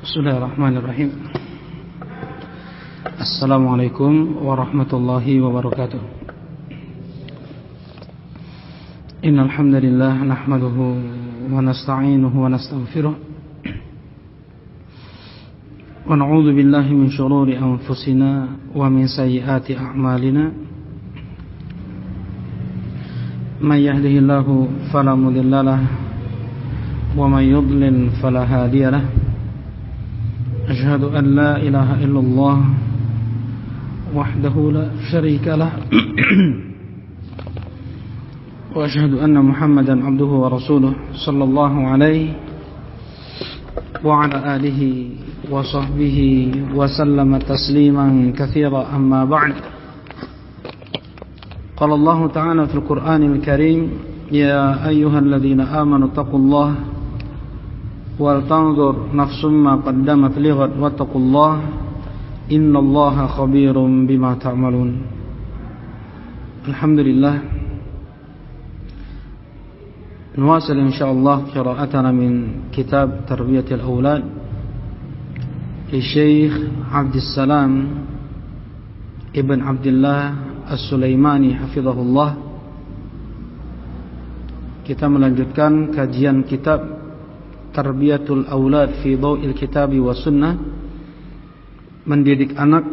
Bismillahirrahmanirrahim. Assalamualaikum warahmatullahi wabarakatuh. Innal hamdalillah nahmaduhu wa nasta'inuhu wa nastaghfiruh. Wa na'udzu billahi min shururi anfusina wa min sayyiati a'malina. May yahdihillahu fala mudilla lahu wa may yudlil fala hadiya lahu. Asyhadu an la ilaha illallah wahdahu la syarika lah wa asyhadu anna Muhammadan abduhu wa rasuluh sallallahu alaihi wa ala alihi wa sahbihi wa sallama tasliman katsira amma ba'd. Qala Allah ta'ala fil Qur'anil Karim, ya ayyuhalladzina amanu taqullaha wal tanzur nafsum ma qaddamat lighad wattaqullah innallaha khabirum bima ta'malun. Alhamdulillah, نواصل إن شاء الله قراءتنا من كتاب تربية الأولاد للشيخ عبد السلام ابن عبد الله السليماني حفظه الله. Kita melanjutkan kajian kitab Tarbiyatul Aulad fi Dhaw'il Kitabi wa Sunnah, mendidik anak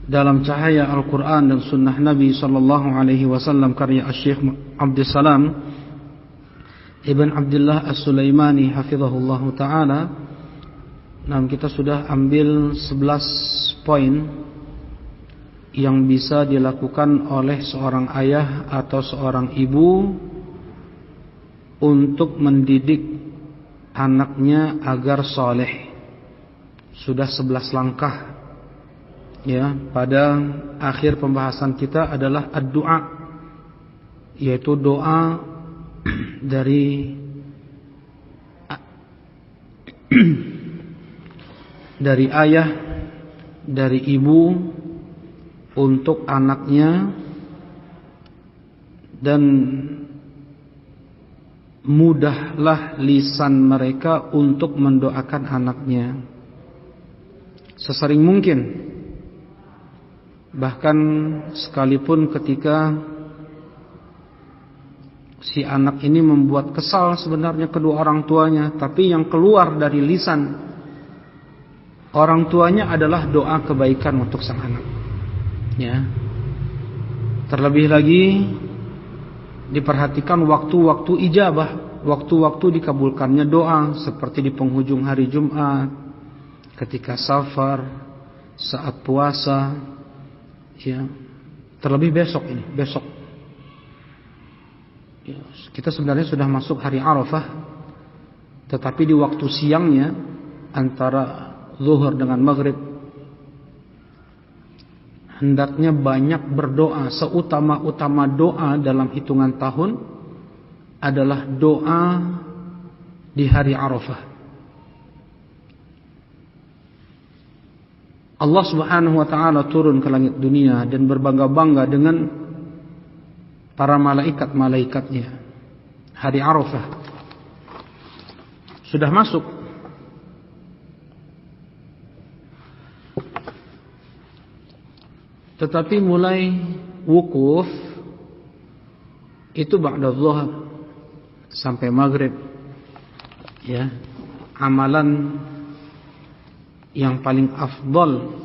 dalam cahaya Al-Quran dan Sunnah Nabi sallallahu alaihi wasallam, karya Syekh Abdul Salam Ibn Abdullah As-Sulaimani hafizahullah ta'ala. Nah, kita sudah ambil 11 poin yang bisa dilakukan oleh seorang ayah atau seorang ibu untuk mendidik anaknya agar soleh. Sudah 11 langkah. Ya, pada akhir pembahasan kita adalah ad-du'a, yaitu doa dari ayah, dari ibu untuk anaknya, dan mudahlah lisan mereka untuk mendoakan anaknya sesering mungkin. Bahkan sekalipun ketika si anak ini membuat kesal sebenarnya kedua orang tuanya, tapi yang keluar dari lisan orang tuanya adalah doa kebaikan untuk sang anak. Ya. Terlebih lagi diperhatikan waktu-waktu ijabah, waktu-waktu dikabulkannya doa, seperti di penghujung hari Jumat, ketika safar, saat puasa, ya. Terlebih besok ini, besok. Ya, kita sebenarnya sudah masuk hari Arafah, tetapi di waktu siangnya antara zuhur dengan maghrib hendaknya banyak berdoa. Seutama-utama doa dalam hitungan tahun adalah doa di hari Arafah. Allah Subhanahu wa ta'ala turun ke langit dunia dan berbangga-bangga dengan para malaikat-malaikatnya. Hari Arafah sudah masuk. Tetapi mulai wukuf itu ba'da zuhur sampai maghrib, ya, amalan yang paling afdal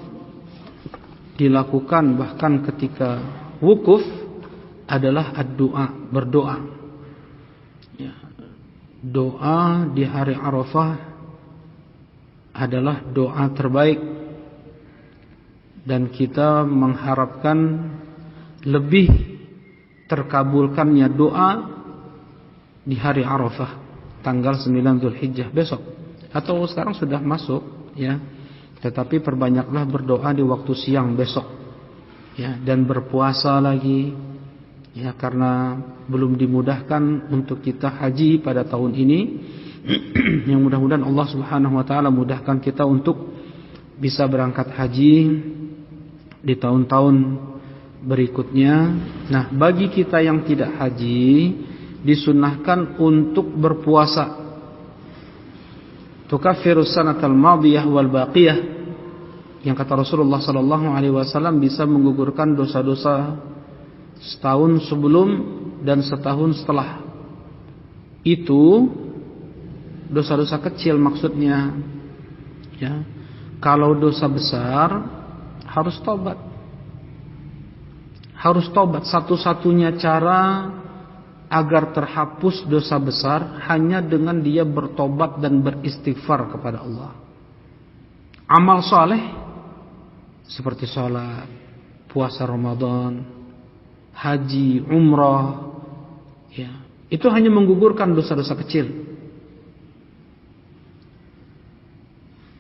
dilakukan bahkan ketika wukuf adalah ad-du'a, berdoa. Ya, doa di hari Arafah adalah doa terbaik. Dan kita mengharapkan lebih terkabulkannya doa di hari Arafah, tanggal 9 Zulhijjah besok. Atau sekarang sudah masuk, ya. Tetapi perbanyaklah berdoa di waktu siang besok, ya, dan berpuasa lagi, ya, karena belum dimudahkan untuk kita haji pada tahun ini. Yang mudah-mudahan Allah Subhanahu wa ta'ala mudahkan kita untuk bisa berangkat haji di tahun-tahun berikutnya. Nah, bagi kita yang tidak haji, disunnahkan untuk berpuasa. Tukaffiru sanatal madiyah wal baqiyah, yang kata Rasulullah sallallahu alaihi wasallam bisa menggugurkan dosa-dosa setahun sebelum dan setahun setelah. Itu dosa-dosa kecil maksudnya, ya. Kalau dosa besar harus tobat. Harus tobat. Satu-satunya cara agar terhapus dosa besar hanya dengan dia bertobat dan beristighfar kepada Allah. Amal soleh seperti sholat, puasa Ramadan, haji, umrah, ya, itu hanya menggugurkan dosa-dosa kecil.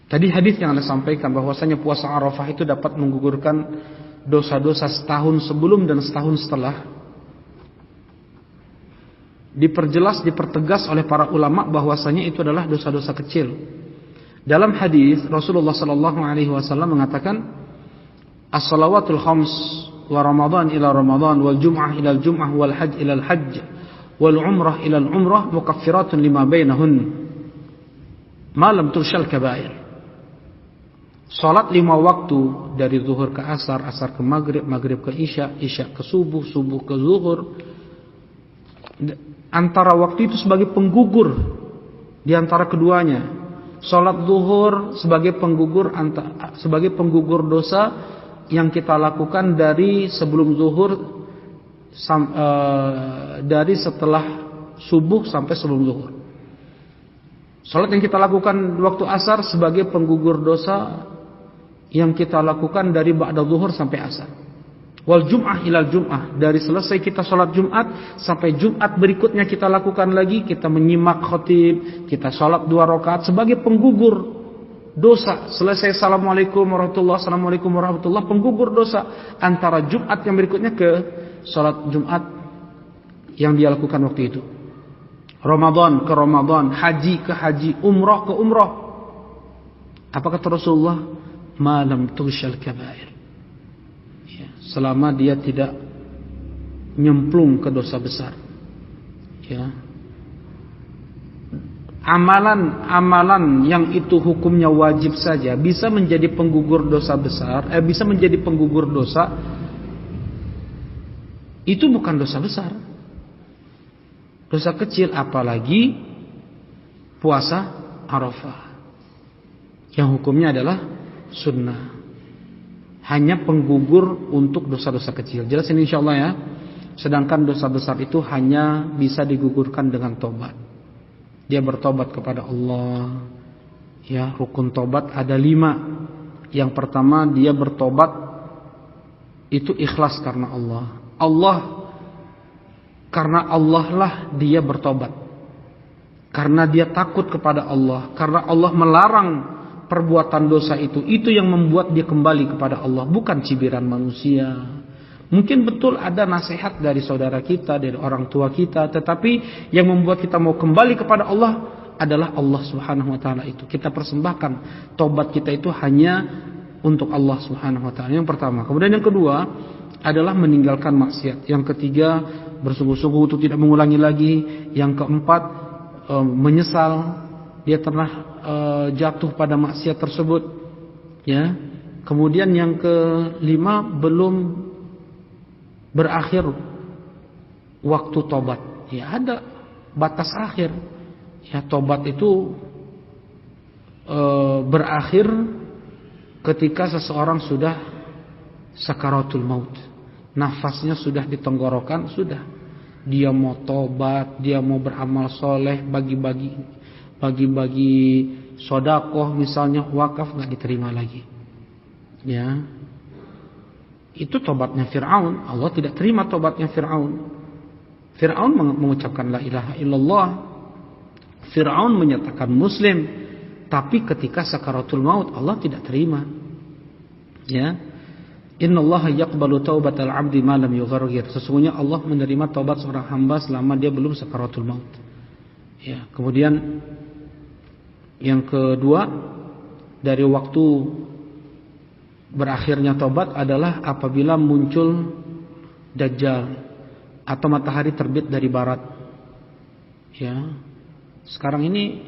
Tadi hadis yang Anda sampaikan bahwasanya puasa Arafah itu dapat menggugurkan dosa-dosa setahun sebelum dan setahun setelah. Diperjelas, dipertegas oleh para ulama bahwasanya itu adalah dosa-dosa kecil. Dalam hadis Rasulullah sallallahu alaihi wasallam mengatakan, "As-salawatul khams wa Ramadan ila Ramadan wal jum'ah ila al-jum'ah wal hajj ila al-hajj wal umrah ila al-umrah mukaffiratun lima bainahun ma lam turshal kaba'ir." Salat 5 waktu dari zuhur ke asar, asar ke maghrib, maghrib ke isya, isya ke subuh, subuh ke zuhur, antara waktu itu sebagai penggugur di antara keduanya. Salat zuhur sebagai penggugur dosa yang kita lakukan dari sebelum zuhur, dari setelah subuh sampai sebelum zuhur. Salat yang kita lakukan waktu asar sebagai penggugur dosa yang kita lakukan dari ba'da zuhur sampai asar. Wal jum'ah ilal jum'ah, dari selesai kita sholat Jumat sampai Jumat berikutnya kita lakukan lagi, kita menyimak khatib, kita sholat 2 rakaat sebagai penggugur dosa. Selesai assalamualaikum warahmatullahi, assalamualaikum warahmatullahi, penggugur dosa antara Jumat yang berikutnya ke sholat Jumat yang dia lakukan waktu itu. Ramadan ke Ramadan, haji ke haji, umrah ke umrah. Apa kata Rasulullah? Malam tughshal kabair, ya, selama dia tidak nyemplung ke dosa besar, ya. Amalan-amalan yang itu hukumnya wajib saja bisa menjadi penggugur dosa besar, bisa menjadi penggugur dosa. Itu bukan dosa besar, dosa kecil, apalagi puasa Arafah yang hukumnya adalah sunnah, hanya penggugur untuk dosa-dosa kecil. Jelas ini insyaallah ya. Sedangkan dosa besar itu hanya bisa digugurkan dengan tobat. Dia bertobat kepada Allah. Ya, rukun tobat ada 5. Yang pertama, dia bertobat itu ikhlas karena Allah. Karena Allah lah dia bertobat. Karena dia takut kepada Allah. Karena Allah melarang perbuatan dosa itu yang membuat dia kembali kepada Allah, bukan cibiran manusia. Mungkin betul ada nasihat dari saudara kita, dari orang tua kita, tetapi yang membuat kita mau kembali kepada Allah adalah Allah Subhanahu wa taala itu. Kita persembahkan tobat kita itu hanya untuk Allah Subhanahu wa taala. Yang pertama. Kemudian yang kedua adalah meninggalkan maksiat. Yang ketiga, bersungguh-sungguh untuk tidak mengulangi lagi. Yang keempat, menyesal dia pernah jatuh pada maksiat tersebut, ya. Kemudian yang kelima, belum berakhir waktu tobat, ya, ada batas akhir, ya. Tobat itu berakhir ketika seseorang sudah sakaratul maut, nafasnya sudah di tenggorokan, sudah dia mau tobat, dia mau beramal soleh, bagi-bagi sodakoh misalnya, wakaf, nggak diterima lagi, ya. Itu tobatnya Fir'aun. Allah tidak terima tobatnya Fir'aun. Fir'aun mengucapkan la ilaha illallah, Fir'aun menyatakan muslim, tapi ketika sakaratul maut Allah tidak terima, ya. Innallaha yaqbalu taubatal 'abdi ma lam yughargir. Sesungguhnya Allah menerima taubat seorang hamba selama dia belum sakaratul maut, ya. Kemudian yang kedua, dari waktu berakhirnya tobat adalah apabila muncul Dajjal atau matahari terbit dari barat, Ya. Sekarang ini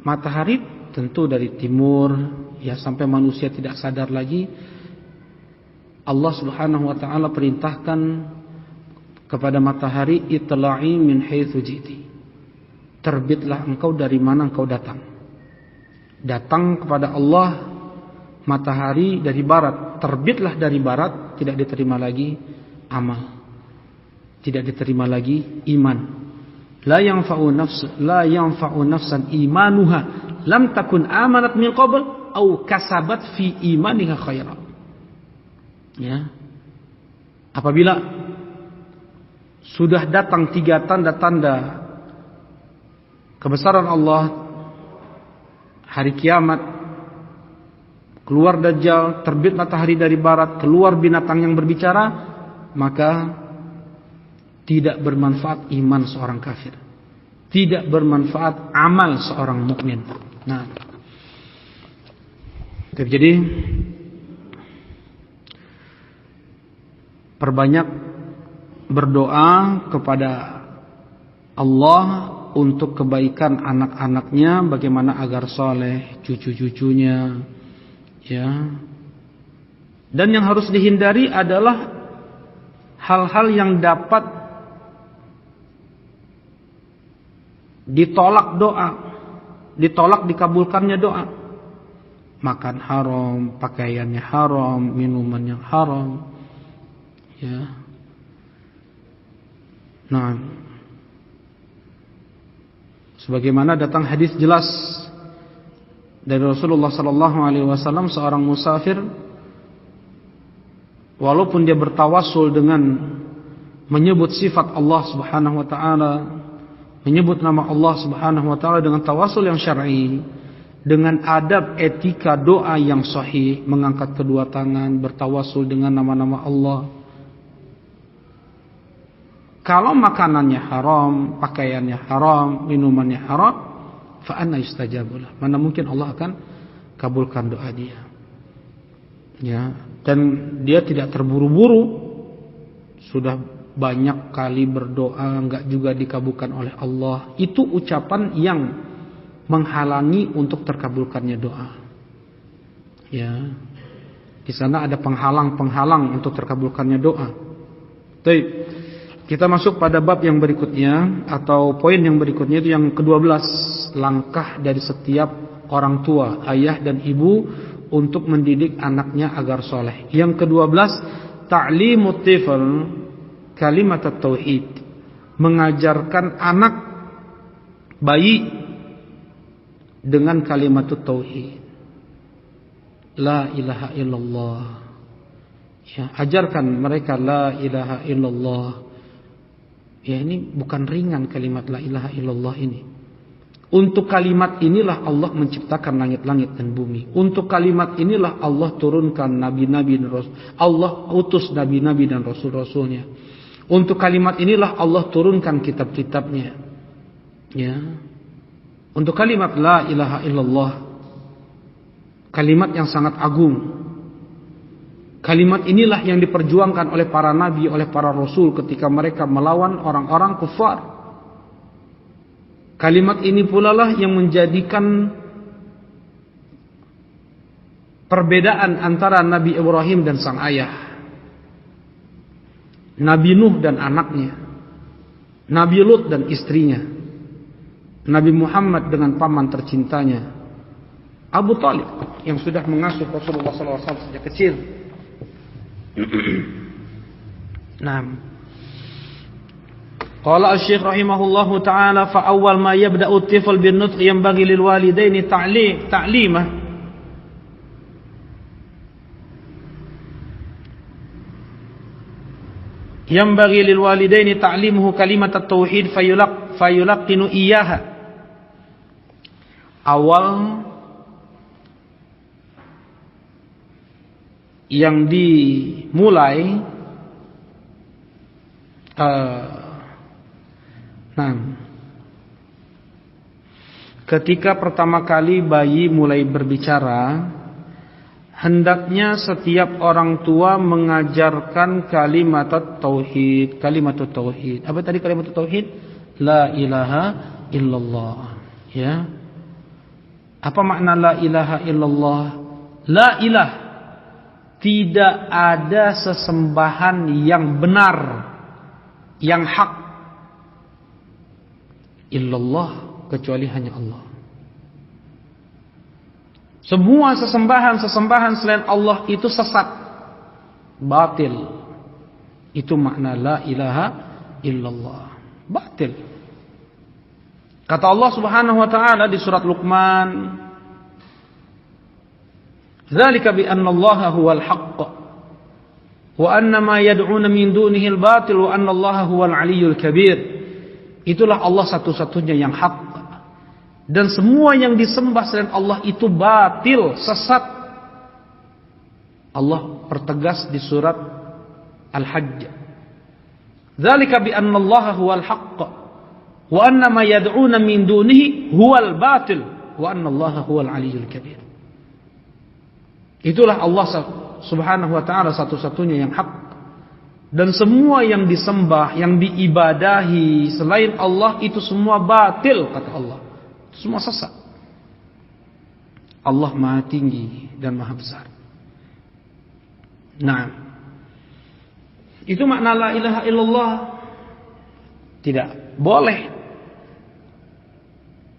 matahari tentu dari timur, ya, sampai manusia tidak sadar lagi. Allah Subhanahu wa taala perintahkan kepada matahari, itla'i min haitsu ji'ti. Terbitlah engkau dari mana engkau datang. Datang kepada Allah matahari dari barat, terbitlah dari barat, tidak diterima lagi amal. Tidak diterima lagi iman. La yanfa'u nafsan imanuha lam takun amanat min qabl au kasabat fi imaniha khairan. Ya. Apabila sudah datang 3 tanda-tanda kebesaran Allah, hari kiamat, keluar Dajjal, terbit matahari dari barat, keluar binatang yang berbicara, maka tidak bermanfaat iman seorang kafir, tidak bermanfaat amal seorang mukmin. Nah, jadi perbanyak berdoa kepada Allah untuk kebaikan anak-anaknya, bagaimana agar soleh cucu-cucunya, ya. Dan yang harus dihindari adalah hal-hal yang dapat ditolak doa, ditolak dikabulkannya doa. Makan haram, pakaiannya haram, minuman yang haram, ya. Nah, sebagaimana datang hadis jelas dari Rasulullah sallallahu alaihi wasallam, seorang musafir walaupun dia bertawassul dengan menyebut sifat Allah Subhanahu wa taala, menyebut nama Allah Subhanahu wa taala dengan tawassul yang syar'i, dengan adab etika doa yang sahih, mengangkat kedua tangan, bertawassul dengan nama-nama Allah. Kalau makanannya haram, pakaiannya haram, minumannya haram, fa anna yustajabu lah. Mana mungkin Allah akan kabulkan doa dia. Ya, dan dia tidak terburu-buru. Sudah banyak kali berdoa enggak juga dikabulkan oleh Allah. Itu ucapan yang menghalangi untuk terkabulkannya doa. Ya. Di sana ada penghalang-penghalang untuk terkabulkannya doa. Baik. Kita masuk pada bab yang berikutnya atau poin yang berikutnya, itu yang ke-12, langkah dari setiap orang tua, ayah dan ibu untuk mendidik anaknya agar soleh. Yang ke-12, ta'limut tifl kalimat tauhid, mengajarkan anak bayi dengan kalimat tauhid, la ilaha illallah. Ya, ajarkan mereka la ilaha illallah. Ya, ini bukan ringan kalimat la ilaha illallah ini. Untuk kalimat inilah Allah menciptakan langit-langit dan bumi. Untuk kalimat inilah Allah turunkan nabi-nabi dan rasul. Allah utus nabi-nabi dan rasul-rasulnya. Untuk kalimat inilah Allah turunkan kitab-kitabnya. Ya. Untuk kalimat la ilaha illallah, kalimat yang sangat agung. Kalimat inilah yang diperjuangkan oleh para nabi, oleh para rasul ketika mereka melawan orang-orang kufar. Kalimat ini pula lah yang menjadikan perbedaan antara Nabi Ibrahim dan sang ayah, Nabi Nuh dan anaknya, Nabi Lut dan istrinya, Nabi Muhammad dengan paman tercintanya, Abu Talib yang sudah mengasuh Rasulullah SAW sejak kecil. Nah, qala asy-syekh rahimahullahu taala, fa awwal ma yabda'u at-tifl bin nutq yanbaghi lil walidaini ta'limah. Yanbaghi lil walidaini ta'limuhu kalimat at-tauhid fayulaqinu iyyaha. Awal yang dimulai ketika pertama kali bayi mulai berbicara, hendaknya setiap orang tua mengajarkan kalimat tauhid. Kalimat tauhid. Apa tadi kalimat tauhid? La ilaha illallah. Ya. Apa makna la ilaha illallah? La ilah, tidak ada sesembahan yang benar, yang hak, illallah, kecuali hanya Allah. Semua sesembahan selain Allah itu sesat, batil. Itu makna la ilaha illallah, batil. Kata Allah Subhanahu wa taala di surat Luqman, "Dzalika bi anna Allaha huwal haqq wa anna ma yad'una min dunihi al-batil wa anna Allaha huwal 'aliyyul kabir." Itulah Allah satu-satunya yang hak, dan semua yang disembah selain Allah itu batil, sesat. Allah pertegas di surat Al-Hajj, "Dzalika bi anna Allaha huwal haqq wa anna ma yad'una min dunihi huwal batil wa anna Allaha huwal 'aliyyul kabir." Itulah Allah Subhanahu wa taala satu-satunya yang hak, dan semua yang disembah, yang diibadahi selain Allah itu semua batil, kata Allah. Semua sesat. Allah Maha tinggi dan Maha besar. Nah, itu makna la ilaha illallah. Tidak boleh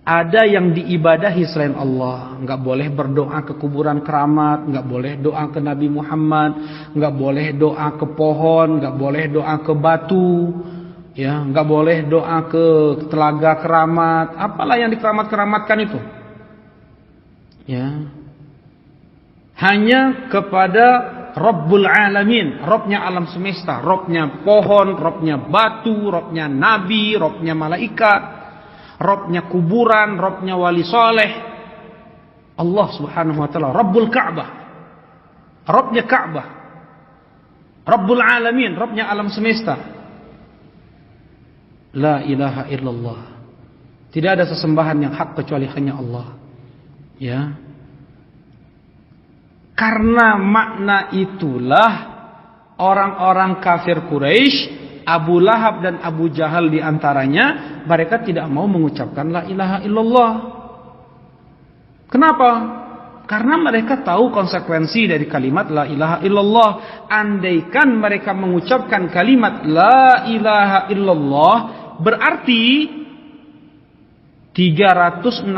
ada yang diibadahi selain Allah. Enggak boleh berdoa ke kuburan keramat, enggak boleh doa ke Nabi Muhammad, enggak boleh doa ke pohon, enggak boleh doa ke batu, ya, enggak boleh doa ke telaga keramat, apalah yang dikeramat-keramatkan itu. Ya. Hanya kepada Rabbul Alamin, Rabbnya alam semesta, Rabbnya pohon, Rabbnya batu, Rabbnya nabi, Rabbnya malaikat, Rabbnya kuburan, Rabbnya wali soleh, Allah Subhanahu wa taala, Rabbul Ka'bah, Rabbnya Ka'bah, Rabbul Alamin, Rabbnya alam semesta. La ilaha illallah. Tidak ada sesembahan yang hak kecuali hanya Allah. Ya. Karena makna itulah orang-orang kafir Quraisy, Abu Lahab dan Abu Jahal diantaranya, mereka tidak mau mengucapkan la ilaha illallah. Kenapa? Karena mereka tahu konsekuensi dari kalimat la ilaha illallah. Andaikan mereka mengucapkan kalimat la ilaha illallah, berarti 360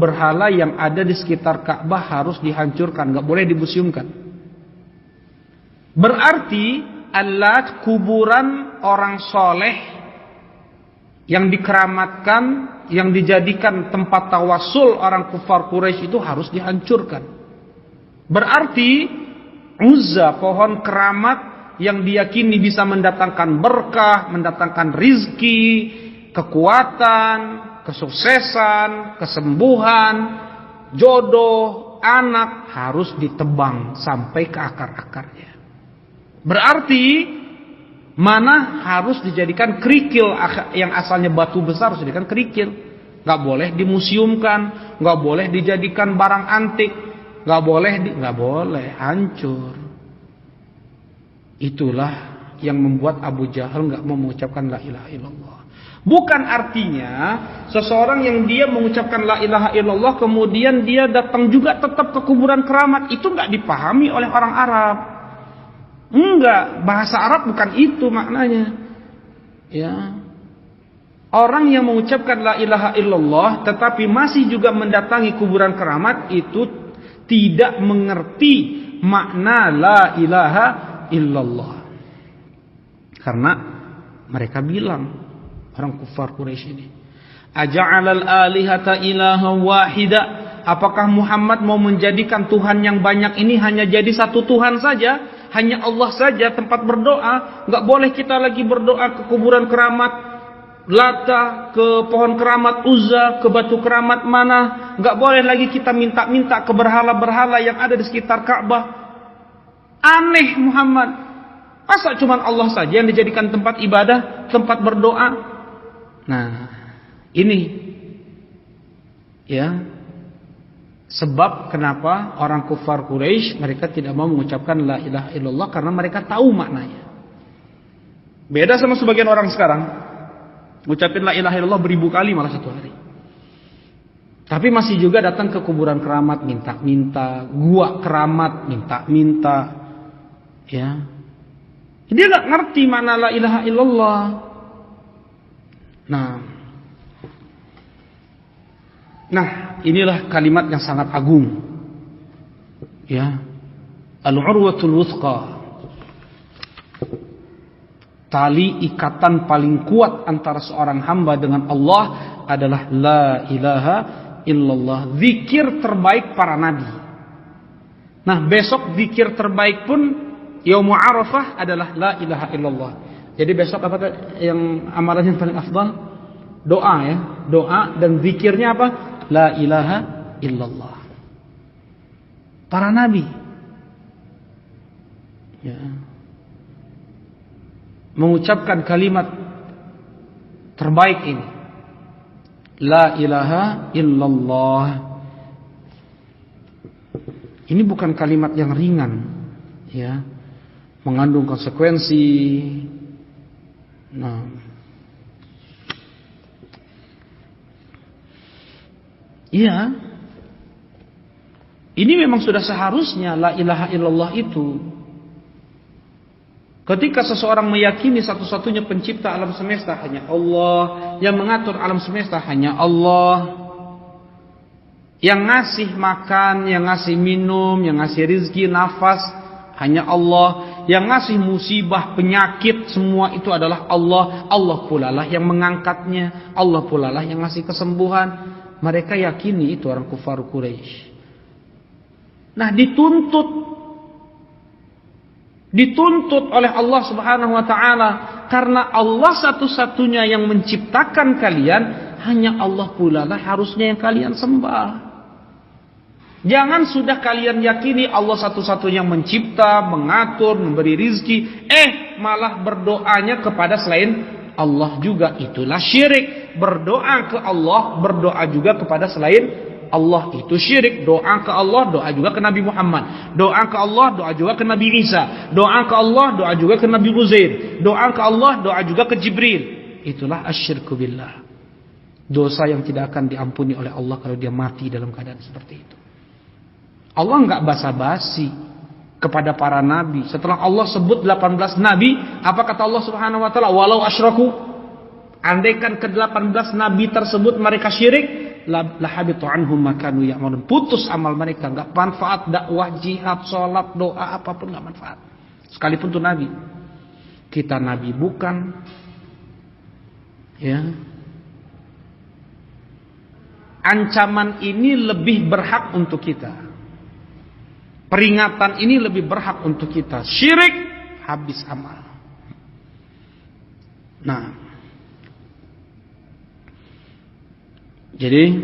berhala yang ada di sekitar Ka'bah harus dihancurkan, nggak boleh dimuseumkan. Berarti Al-Lat, kuburan orang soleh yang dikeramatkan, yang dijadikan tempat tawasul orang kufar Quraisy itu harus dihancurkan. Berarti Uzza, pohon keramat yang diyakini bisa mendatangkan berkah, mendatangkan rizki, kekuatan, kesuksesan, kesembuhan, jodoh, anak, harus ditebang sampai ke akar-akarnya. Berarti mana harus dijadikan kerikil, yang asalnya batu besar harus dijadikan kerikil. Gak boleh dimuseumkan, gak boleh dijadikan barang antik, gak boleh, hancur. Itulah yang membuat Abu Jahal gak mau mengucapkan la ilaha illallah. Bukan artinya seseorang yang dia mengucapkan la ilaha illallah kemudian dia datang juga tetap ke kuburan keramat, itu gak dipahami oleh orang Arab. Enggak, bahasa Arab bukan itu maknanya. Ya. Orang yang mengucapkan la ilaha illallah tetapi masih juga mendatangi kuburan keramat itu tidak mengerti makna la ilaha illallah. Karena mereka bilang, orang kufar Quraisy ini, aja'alal alihata ilaha wahida, apakah Muhammad mau menjadikan Tuhan yang banyak ini hanya jadi satu Tuhan saja? Hanya Allah saja tempat berdoa, nggak boleh kita lagi berdoa ke kuburan keramat Lata, ke pohon keramat Uzza, ke batu keramat mana, nggak boleh lagi kita minta-minta ke berhala-berhala yang ada di sekitar Ka'bah. Aneh Muhammad, masa cuma Allah saja yang dijadikan tempat ibadah, tempat berdoa? Nah, ini ya sebab kenapa orang kufar Quraisy mereka tidak mau mengucapkan la ilaha illallah, karena mereka tahu maknanya. Beda sama sebagian orang sekarang. Ngucapin la ilaha illallah beribu kali malah satu hari. Tapi masih juga datang ke kuburan keramat minta-minta, gua keramat minta-minta. Ya. Dia enggak ngerti makna la ilaha illallah. Nah, inilah kalimat yang sangat agung. Ya. Al-urwatul wuthqa. Tali ikatan paling kuat antara seorang hamba dengan Allah adalah la ilaha illallah. Zikir terbaik para nabi. Nah, besok zikir terbaik pun Yaum Arafah adalah la ilaha illallah. Jadi besok apa yang amalan yang paling afdal? Doa ya, doa dan zikirnya apa? La ilaha illallah. Para nabi. Ya. Mengucapkan kalimat terbaik ini. La ilaha illallah. Ini bukan kalimat yang ringan, ya. Mengandung konsekuensi. Nah. Iya. Ini memang sudah seharusnya la ilaha illallah itu. Ketika seseorang meyakini satu-satunya pencipta alam semesta hanya Allah, yang mengatur alam semesta hanya Allah, yang ngasih makan, yang ngasih minum, yang ngasih rizki, nafas hanya Allah, yang ngasih musibah, penyakit, semua itu adalah Allah. Allah pula lah yang mengangkatnya, Allah pula lah yang ngasih kesembuhan. Mereka yakini itu orang kufar Quraisy. Nah, dituntut oleh Allah Subhanahu wa taala karena Allah satu-satunya yang menciptakan kalian, hanya Allah pula lah harusnya yang kalian sembah. Jangan sudah kalian yakini Allah satu-satunya yang mencipta, mengatur, memberi rizki, malah berdoanya kepada selain Allah juga, itulah syirik. Berdoa ke Allah, berdoa juga kepada selain Allah itu syirik. Doa ke Allah, doa juga ke Nabi Muhammad. Doa ke Allah, doa juga ke Nabi Isa. Doa ke Allah, doa juga ke Nabi Uzair. Doa ke Allah, doa juga ke Jibril. Itulah asyirku billah. Dosa yang tidak akan diampuni oleh Allah kalau dia mati dalam keadaan seperti itu. Allah enggak basa-basi kepada para nabi. Setelah Allah sebut 18 nabi, apa kata Allah Subhanahu wa taala? Walau asyraku, andaikan ke-18 nabi tersebut mereka syirik, lahabitu anhum ma kanu ya'malun. Putus amal mereka, enggak manfaat dakwah, jihad, salat, doa, apapun enggak manfaat. Sekalipun itu nabi. Kita nabi bukan. Ya. Ancaman ini lebih berhak untuk kita. Peringatan ini lebih berhak untuk kita. Syirik, habis amal. Nah, jadi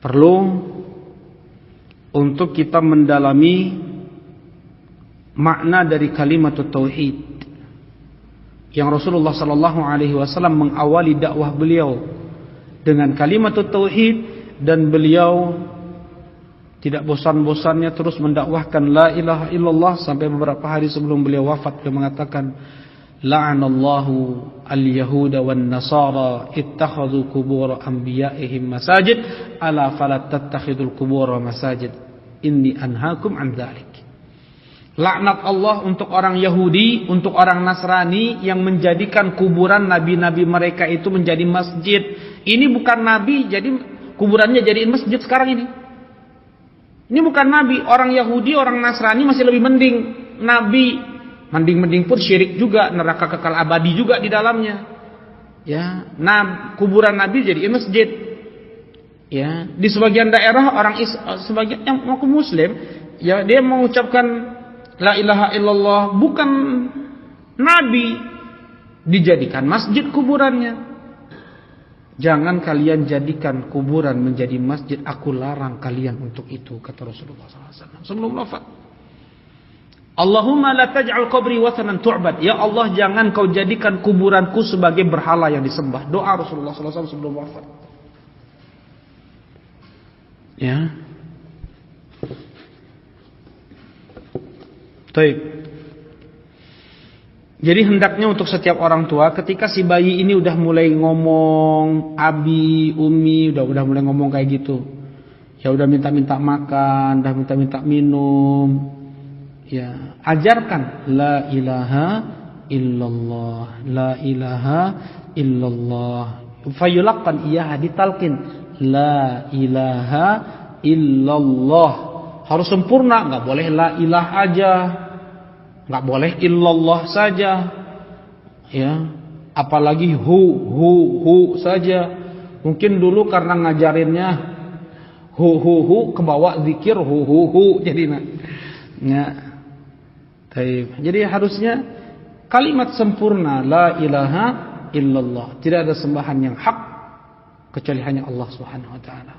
perlu untuk kita mendalami makna dari kalimat tauhid yang Rasulullah sallallahu alaihi wasallam mengawali dakwah beliau dengan kalimat tauhid, dan beliau tidak bosan-bosannya terus mendakwahkan la ilaha illallah sampai beberapa hari sebelum beliau wafat beliau mengatakan, la'anallahu al-yahuda wan nasara ittakhadhu qubur anbiya'ihim masajid ala fala tattakhidul qubur masajid inni anhaakum an dzalik. Laknat Allah untuk orang Yahudi, untuk orang Nasrani yang menjadikan kuburan nabi-nabi mereka itu menjadi masjid. Ini bukan nabi, jadi kuburannya jadiin masjid sekarang ini. Ini bukan nabi, orang Yahudi, orang Nasrani masih lebih mending. Nabi mending pun syirik juga, neraka kekal abadi juga di dalamnya. Ya, kuburan nabi jadiin masjid. Ya, di sebagian daerah orang sebagian yang mengaku muslim, ya dia mengucapkan la ilaha illallah, bukan nabi, dijadikan masjid kuburannya. Jangan kalian jadikan kuburan menjadi masjid, aku larang kalian untuk itu, kata Rasulullah SAW sebelum wafat. Allahumma la taj'al qabri wathanan tu'bad. Ya Allah, jangan kau jadikan kuburanku sebagai berhala yang disembah. Doa Rasulullah SAW sebelum wafat. Ya. Baik. Jadi hendaknya untuk setiap orang tua ketika si bayi ini udah mulai ngomong abi, umi, udah mulai ngomong kayak gitu. Ya udah minta makan, udah minta minum. Ya, ajarkan la ilaha illallah, la ilaha illallah. Fayulaqan iya ditalqin la ilaha illallah. Harus sempurna, enggak boleh la ilah aja. Enggak boleh illallah saja. Ya, apalagi hu saja. Mungkin dulu karena ngajarinnya hu kebawa zikir hu jadi ya. Jadi harusnya kalimat sempurna la ilaha illallah. Tidak ada sembahan yang hak kecuali hanya Allah Subhanahu wa taala.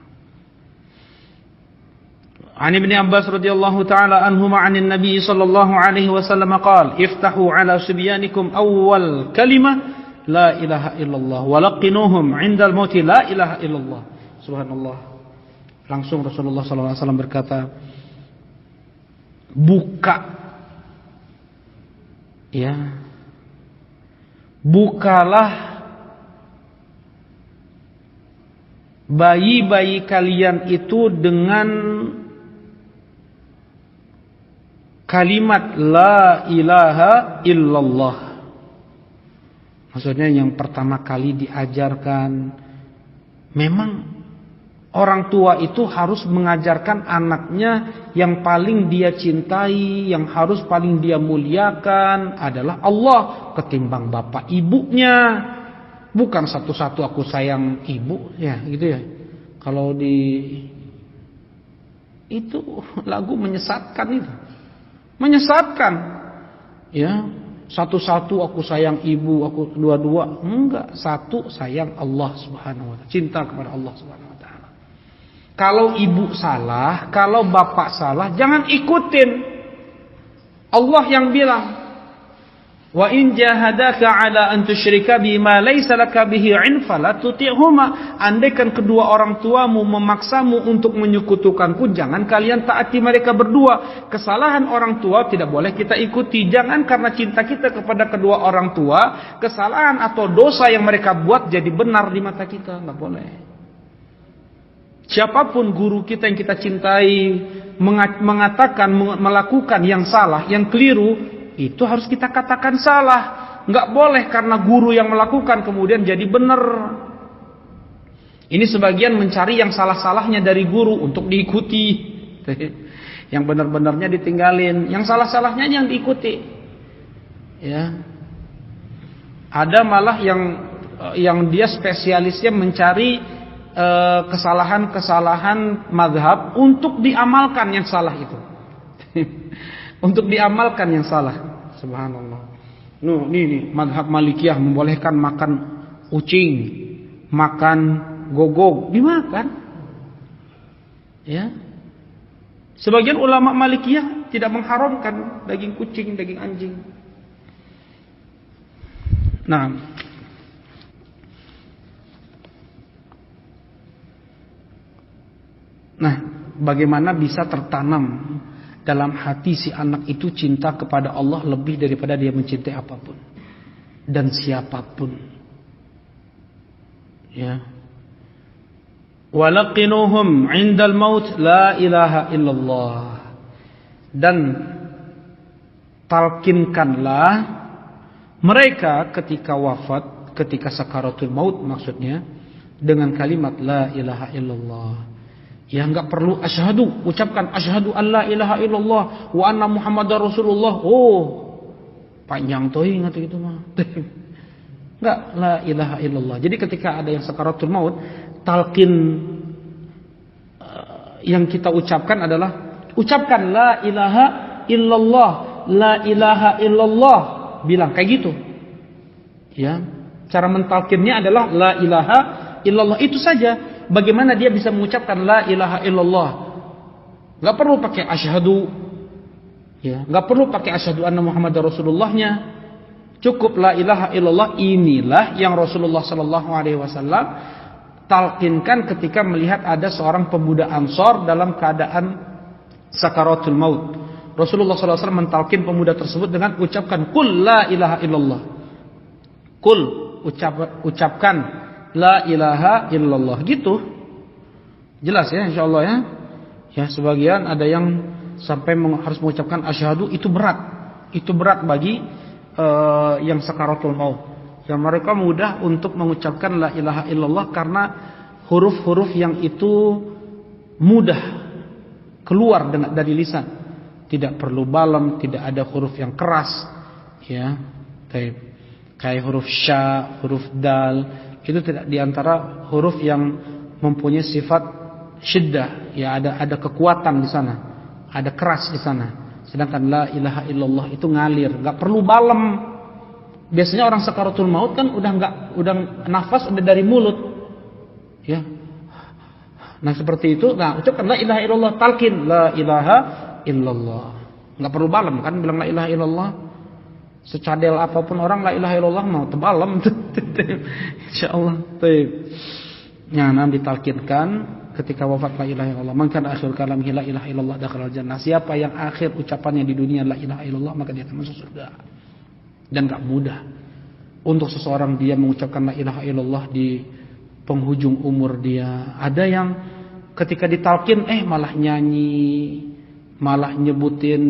An Ibn Abbas radhiyallahu taala anhuma 'anil Nabi sallallahu alaihi wasallam qala iftahu ala subyanikum awwal kalimah la ilaha illallah wa laqinuhum 'indal maut la ilaha illallah. Subhanallah. Langsung Rasulullah sallallahu alaihi wasallam berkata, bukalah bayi-bayi kalian itu dengan kalimat la ilaha illallah. Maksudnya yang pertama kali diajarkan, memang orang tua itu harus mengajarkan anaknya yang paling dia cintai, yang harus paling dia muliakan adalah Allah ketimbang bapak ibunya. Bukan satu-satu aku sayang ibu, ya gitu ya. Kalau itu lagu menyesatkan itu. Menyesatkan. Ya, satu-satu aku sayang ibu, aku dua-dua. Enggak, satu sayang Allah Subhanahu wa taala. Cinta kepada Allah Subhanahu wa taala. Kalau ibu salah, kalau bapak salah, jangan ikutin. Allah yang bilang, wa in jahadaka ala an tusyrika bima laysa laka bihi 'ilm fala tuti'huma. Andaikan kedua orang tuamu memaksamu untuk menyekutukanku, jangan kalian taati mereka berdua. Kesalahan orang tua tidak boleh kita ikuti. Jangan karena cinta kita kepada kedua orang tua, kesalahan atau dosa yang mereka buat jadi benar di mata kita, enggak boleh. Siapapun guru kita yang kita cintai mengatakan, melakukan yang salah, yang keliru, itu harus kita katakan salah. Enggak boleh karena guru yang melakukan kemudian jadi benar. Ini sebagian mencari yang salah-salahnya dari guru untuk diikuti. Yang benar-benarnya ditinggalin, yang salah-salahnya yang diikuti. Ya. Ada malah yang dia spesialisnya mencari kesalahan-kesalahan mazhab untuk diamalkan yang salah itu. Untuk diamalkan yang salah. Subhanallah. Nih mazhab Malikiyah membolehkan makan kucing, makan gogok, dimakan. Ya. Sebagian ulama Malikiyah tidak mengharamkan daging kucing, daging anjing. Nah, bagaimana bisa tertanam dalam hati si anak itu cinta kepada Allah lebih daripada dia mencintai apapun dan siapapun. Ya. Walaqinuhum 'indal maut la ilaha illallah. Dan talkinkanlah mereka ketika wafat, ketika sakaratul maut maksudnya, dengan kalimat la ilaha illallah. Ya enggak perlu asyhadu, ucapkan asyhadu alla ilaha illallah wa anna muhammadar rasulullah. Oh, panjang tuh ingat gitu mah. Enggak, la ilaha illallah. Jadi ketika ada yang sakaratul maut, talqin yang kita ucapkan adalah ucapkan la ilaha illallah, la ilaha illallah. Bilang kayak gitu. Ya, cara mentalqinnya adalah la ilaha illallah, itu saja. Bagaimana dia bisa mengucapkan la ilaha illallah? Enggak perlu pakai asyhadu. Ya, enggak perlu pakai asyhadu anna muhammadar rasulullahnya. Cukup la ilaha illallah. Inilah yang Rasulullah sallallahu alaihi wasallam talqinkan ketika melihat ada seorang pemuda Ansor dalam keadaan sakaratul maut. Rasulullah SAW mentalkin pemuda tersebut dengan ucapkan Qul la ilaha illallah. Qul, ucapkan la ilaha illallah. Gitu. Jelas ya insyaallah ya. Ya sebagian ada yang sampai harus mengucapkan asyhadu, itu berat. Itu berat bagi yang sakaratul maut. Yang mereka mudah untuk mengucapkan la ilaha illallah karena huruf-huruf yang itu mudah keluar dari lisan. Tidak perlu balam, tidak ada huruf yang keras, ya. Kayak huruf sya, huruf dal, itu tidak diantara huruf yang mempunyai sifat syiddah, ya ada kekuatan di sana, ada keras di sana. Sedangkan la ilaha illallah itu ngalir, nggak perlu balam. Biasanya orang sakaratul maut kan udah nafas udah dari mulut, ya. Nah seperti itu, nah ucapkan la ilaha illallah, talqin la ilaha illallah. Enggak perlu balam kan bilang la ilaha illallah. Secadel apapun orang la ilaha illallah mau tebalam. Insyaallah. Baik. Ya, nanti ditalkinkan ketika wafat la ilaha illallah. Man kana akhir kalamihi la ilaha illallah dakhala jannah. Siapa yang akhir ucapannya di dunia la ilaha illallah maka dia akan masuk surga. Dan enggak mudah untuk seseorang dia mengucapkan la ilaha illallah di penghujung umur dia. Ada yang ketika ditalkin malah nyanyi, malah nyebutin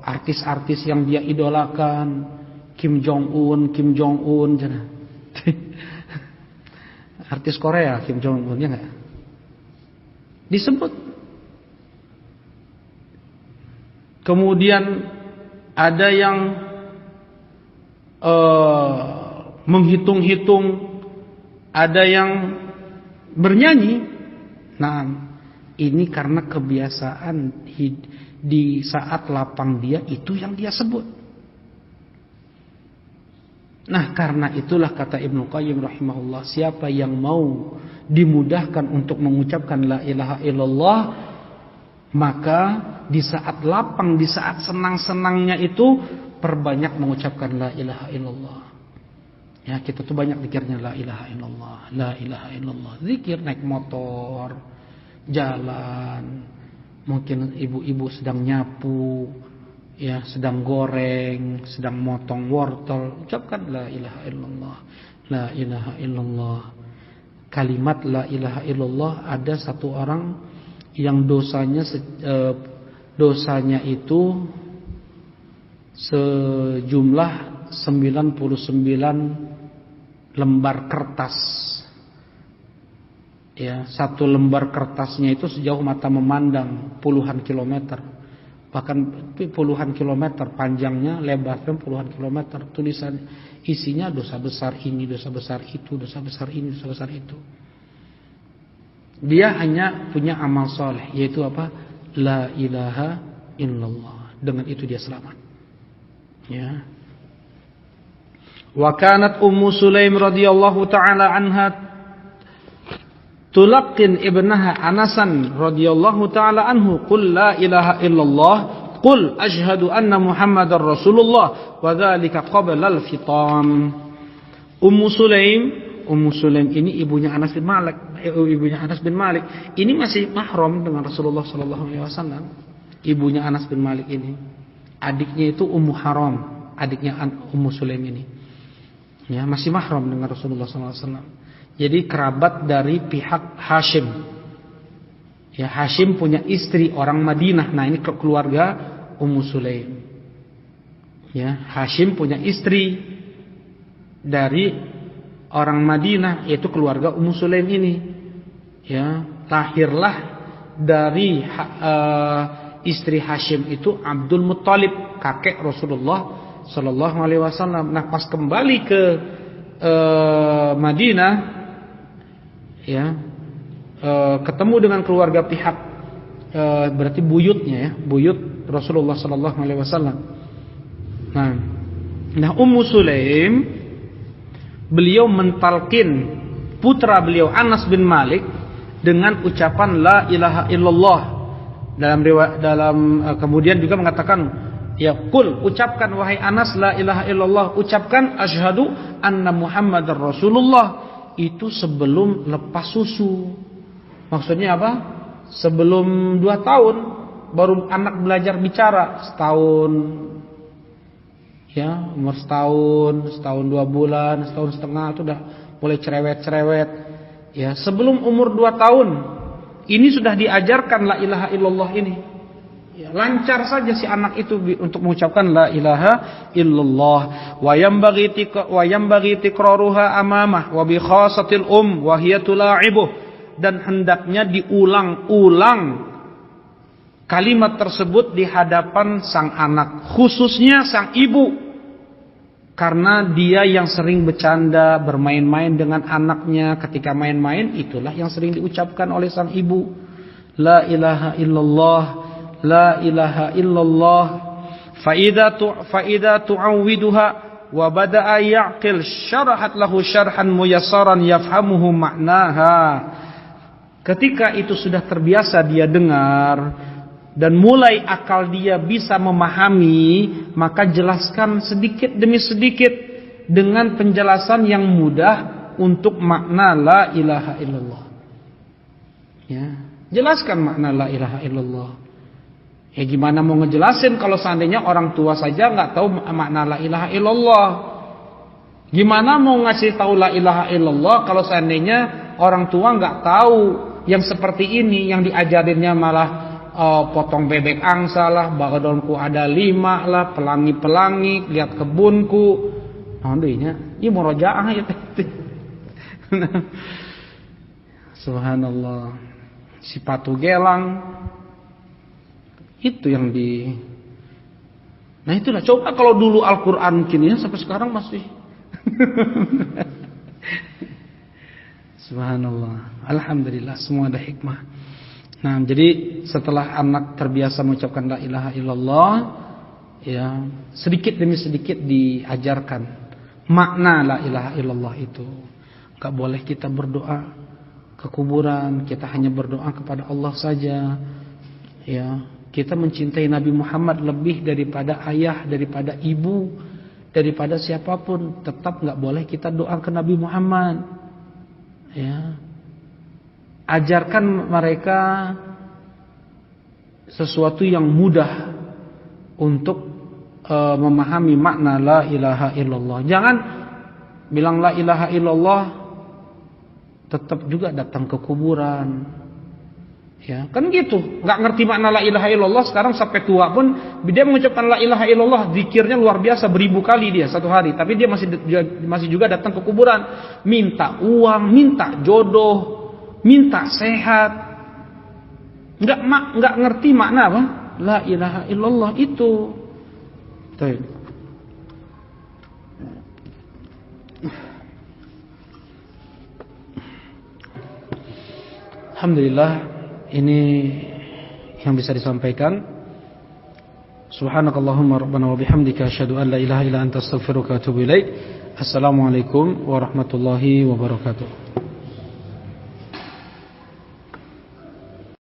artis-artis yang dia idolakan, Kim Jong Un, artis Korea Kim Jong Un ya nggak? Disebut. Kemudian ada yang menghitung-hitung, ada yang bernyanyi. Nah, ini karena kebiasaan di saat lapang dia itu yang dia sebut. Nah karena itulah kata Ibnu Qayyim rahimahullah, siapa yang mau dimudahkan untuk mengucapkan la ilaha illallah, maka di saat lapang, di saat senang-senangnya itu perbanyak mengucapkan la ilaha illallah. Ya kita tuh banyak zikirnya la ilaha illallah, la ilaha illallah. Zikir naik motor, jalan, mungkin ibu-ibu sedang nyapu, ya sedang goreng, sedang motong wortel, ucapkan la ilaha illallah, la ilaha illallah. Kalimat la ilaha illallah, ada satu orang yang dosanya itu sejumlah 99 lembar kertas. Ya, satu lembar kertasnya itu sejauh mata memandang puluhan kilometer, bahkan puluhan kilometer panjangnya, lebarnya puluhan kilometer. Tulisan isinya dosa besar ini, dosa besar itu, dosa besar ini, dosa besar itu. Dia hanya punya amal soleh, yaitu apa? La ilaha illallah. Dengan itu dia selamat. Ya. Wa kanat Ummu Sulaim radhiyallahu taala anha tulaqin ibnaha Anasan radhiyallahu taala anhu, qul la ilaha illallah, qul asyhadu anna Muhammadar Rasulullah, wa dzalika qabla al-fitam. Ummu Sulaim ini ibunya Anas bin Malik. Ini masih mahram dengan Rasulullah sallallahu alaihi wasallam. Ibunya Anas bin Malik ini. Adiknya itu Ummu Haram, adiknya Ummu Sulaim ini. Ya, masih mahram dengan Rasulullah sallallahu alaihi wasallam. Jadi kerabat dari pihak Hashim. Ya, Hashim punya istri orang Madinah. Nah, ini keluarga Ummu Sulaim. Ya, Hashim punya istri dari orang Madinah, yaitu keluarga Ummu Sulaim ini. Ya, lahirlah dari istri Hashim itu Abdul Muttalib, kakek Rasulullah sallallahu alaihi wasallam. Nah, pas kembali ke Madinah, ya, ketemu dengan keluarga pihak berarti buyutnya, ya, buyut Rasulullah sallallahu alaihi wasallam. Nah, Ummu Sulaim, beliau mentalkin putra beliau Anas bin Malik dengan ucapan la ilaha illallah. Kemudian juga mengatakan, ya qul, ucapkan wahai Anas la ilaha illallah, ucapkan asyhadu anna Muhammadar Rasulullah. Itu sebelum lepas susu. Maksudnya apa? Sebelum 2 tahun. baru anak belajar bicara setahun, ya umur setahun 2 bulan, setahun setengah itu udah mulai cerewet. Ya sebelum umur 2 tahun ini sudah diajarkan la ilaha illallah ini. Ya, lancar saja si anak itu untuk mengucapkan la ilaha illallah. Wa yanbaghi tikraruha amamah wa bi khasatil wa hiya tula'ibuh, dan hendaknya diulang-ulang kalimat tersebut di hadapan sang anak, khususnya sang ibu, karena dia yang sering bercanda, bermain-main dengan anaknya. Ketika main-main itulah yang sering diucapkan oleh sang ibu, la ilaha illallah, la ilaha illallah. Faida tu'awwiduha wa bada'a ya'qil syarahat lahu syarhan muyassaran yafhamuhu ma'naha. Ketika itu sudah terbiasa dia dengar dan mulai akal dia bisa memahami, maka jelaskan sedikit demi sedikit dengan penjelasan yang mudah untuk makna la ilaha illallah. Ya, jelaskan makna la ilaha illallah. Ya gimana mau ngejelasin kalau seandainya orang tua saja nggak tahu makna la ilaha illallah? Gimana mau ngasih tahu la ilaha illallah kalau seandainya orang tua nggak tahu yang seperti ini, yang diajarinnya malah potong bebek angsa lah, bagadonku ada 5 lah, pelangi-pelangi, lihat kebunku. Nandinya, ini murojaah ya. Subhanallah. Sipatu gelang. Itu yang di. Nah itulah, coba kalau dulu Al-Qur'an kini sampai sekarang masih. Subhanallah. Alhamdulillah, semua ada hikmah. Nah, jadi setelah anak terbiasa mengucapkan la ilaha illallah, ya, sedikit demi sedikit diajarkan makna la ilaha illallah itu. Enggak boleh kita berdoa ke kuburan, kita hanya berdoa kepada Allah saja. Ya, kita mencintai Nabi Muhammad lebih daripada ayah, daripada ibu, daripada siapapun, tetap enggak boleh kita doa ke Nabi Muhammad. Ya. Ajarkan mereka sesuatu yang mudah untuk memahami makna la ilaha illallah. Jangan bilang la ilaha illallah tetap juga datang ke kuburan. Ya, kan gitu. Enggak ngerti makna la ilaha illallah, sekarang sampai tua pun dia mengucapkan la ilaha illallah, zikirnya luar biasa, beribu kali dia satu hari, tapi dia masih juga datang ke kuburan, minta uang, minta jodoh, minta sehat. Enggak ngerti makna apa? La ilaha illallah itu. Baik. Alhamdulillah, ini yang bisa disampaikan. Subhanakallahumma rabbana wa bihamdika asyhadu an la ilaha illa anta astaghfiruka wa atubu ilaik. Assalamualaikum warahmatullahi wabarakatuh.